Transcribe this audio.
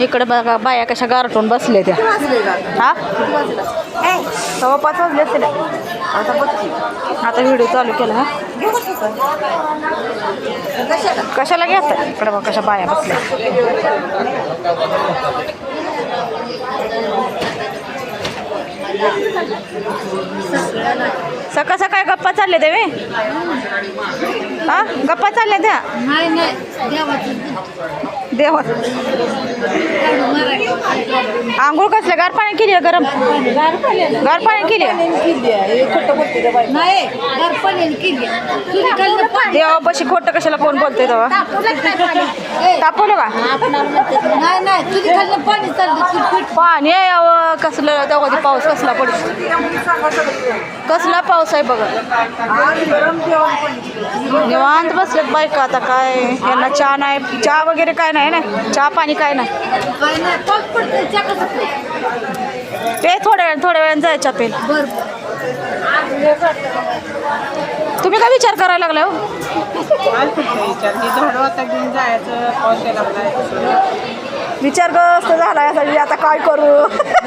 इकडे बघा बाया कशा गारटून बसले त्या हा सव्वा 5 वाजले तिला आता व्हिडिओ चालू केला हा कशाला घेतात इकडे बघा कशा बाया बसल्या सकाळ सकाळी गप्पा चालले देवे हा गप्पा चालल्या त्या देवा आंघोळ कसल्या गार पाणी केली आहे गरम गार पाणी केली देवापाशी खोटं कशाला कोण बोलतोय तेव्हा तापवलं का पाणी आहे कसलं तेव्हा पाऊस कसला पडतो कसला पाऊस आहे बघा निवांत बसलेत बायका आता काय यांना चहा नाही चहा वगैरे काय नाही ना चहा पाणी काय नाही ते थोड्या वेळानं जायच्या पेल तुम्ही काय विचार करायला लागलाय हो विचार ग्रस्त झाला यासाठी आता काय करू